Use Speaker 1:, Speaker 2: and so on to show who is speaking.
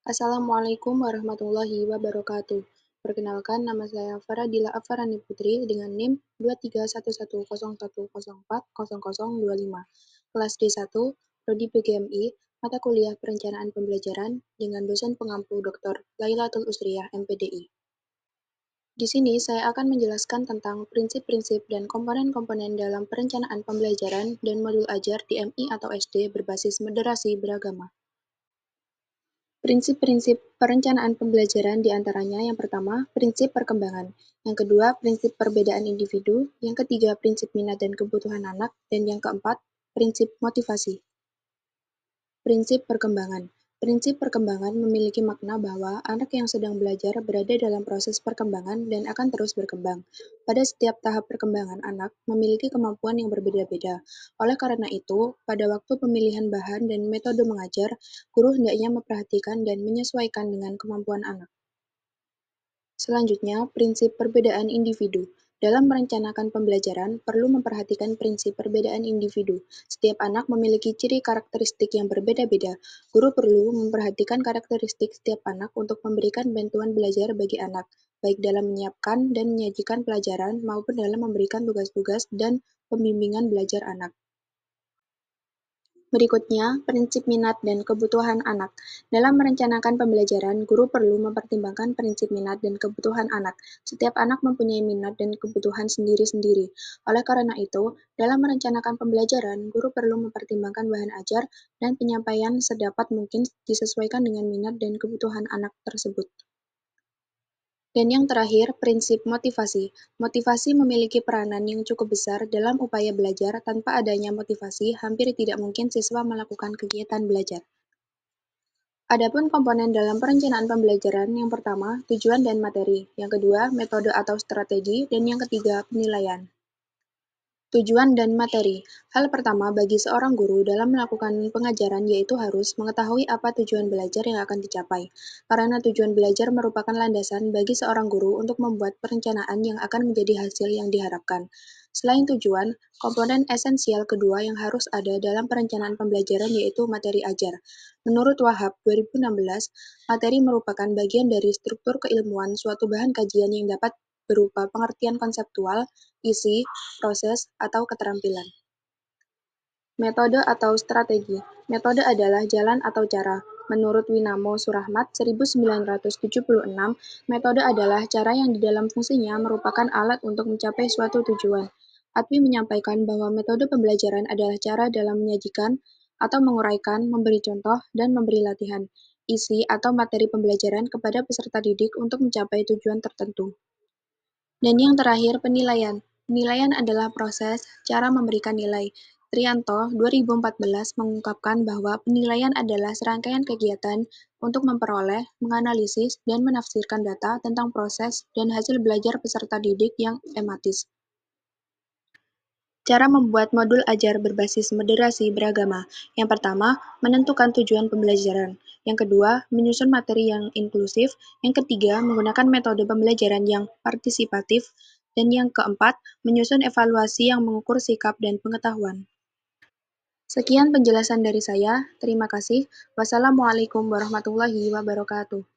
Speaker 1: Assalamualaikum warahmatullahi wabarakatuh. Perkenalkan, nama saya Faradila Afarani Putri dengan NIM 2311010404025. Kelas D1, Prodi PGMI, mata kuliah Perencanaan Pembelajaran dengan dosen pengampu Dr. Lailatul Usriyah, MPDI. Di sini saya akan menjelaskan tentang prinsip-prinsip dan komponen-komponen dalam perencanaan pembelajaran dan modul ajar di MI atau SD berbasis moderasi beragama. Prinsip-prinsip perencanaan pembelajaran di antaranya yang pertama, prinsip perkembangan, yang kedua, prinsip perbedaan individu, yang ketiga, prinsip minat dan kebutuhan anak, dan yang keempat, prinsip motivasi. Prinsip perkembangan. Prinsip perkembangan memiliki makna bahwa anak yang sedang belajar berada dalam proses perkembangan dan akan terus berkembang. Pada setiap tahap perkembangan anak memiliki kemampuan yang berbeda-beda. Oleh karena itu, pada waktu pemilihan bahan dan metode mengajar, guru hendaknya memperhatikan dan menyesuaikan dengan kemampuan anak. Selanjutnya, prinsip perbedaan individu. Dalam merencanakan pembelajaran, perlu memperhatikan prinsip perbedaan individu. Setiap anak memiliki ciri karakteristik yang berbeda-beda. Guru perlu memperhatikan karakteristik setiap anak untuk memberikan bantuan belajar bagi anak, baik dalam menyiapkan dan menyajikan pelajaran maupun dalam memberikan tugas-tugas dan pembimbingan belajar anak. Berikutnya, prinsip minat dan kebutuhan anak. Dalam merencanakan pembelajaran, guru perlu mempertimbangkan prinsip minat dan kebutuhan anak. Setiap anak mempunyai minat dan kebutuhan sendiri-sendiri. Oleh karena itu, dalam merencanakan pembelajaran, guru perlu mempertimbangkan bahan ajar dan penyampaian sedapat mungkin disesuaikan dengan minat dan kebutuhan anak tersebut. Dan yang terakhir, prinsip motivasi. Motivasi memiliki peranan yang cukup besar dalam upaya belajar. Tanpa adanya motivasi, hampir tidak mungkin siswa melakukan kegiatan belajar. Adapun komponen dalam perencanaan pembelajaran, yang pertama, tujuan dan materi, yang kedua, metode atau strategi, dan yang ketiga, penilaian. Tujuan dan materi. Hal pertama bagi seorang guru dalam melakukan pengajaran yaitu harus mengetahui apa tujuan belajar yang akan dicapai. Karena tujuan belajar merupakan landasan bagi seorang guru untuk membuat perencanaan yang akan menjadi hasil yang diharapkan. Selain tujuan, komponen esensial kedua yang harus ada dalam perencanaan pembelajaran yaitu materi ajar. Menurut Wahab 2016, materi merupakan bagian dari struktur keilmuan suatu bahan kajian yang dapat berupa pengertian konseptual, isi, proses, atau keterampilan. Metode atau strategi. Metode adalah jalan atau cara. Menurut Winamo Surahmat 1976, metode adalah cara yang di dalam fungsinya merupakan alat untuk mencapai suatu tujuan. Atwi menyampaikan bahwa metode pembelajaran adalah cara dalam menyajikan atau menguraikan, memberi contoh, dan memberi latihan, isi atau materi pembelajaran kepada peserta didik untuk mencapai tujuan tertentu. Dan yang terakhir, penilaian. Penilaian adalah proses cara memberikan nilai. Trianto 2014 mengungkapkan bahwa penilaian adalah serangkaian kegiatan untuk memperoleh, menganalisis, dan menafsirkan data tentang proses dan hasil belajar peserta didik yang ematis. Cara membuat modul ajar berbasis moderasi beragama. Yang pertama, menentukan tujuan pembelajaran. Yang kedua, menyusun materi yang inklusif. Yang ketiga, menggunakan metode pembelajaran yang partisipatif. Dan yang keempat, menyusun evaluasi yang mengukur sikap dan pengetahuan. Sekian penjelasan dari saya. Terima kasih. Wassalamualaikum warahmatullahi wabarakatuh.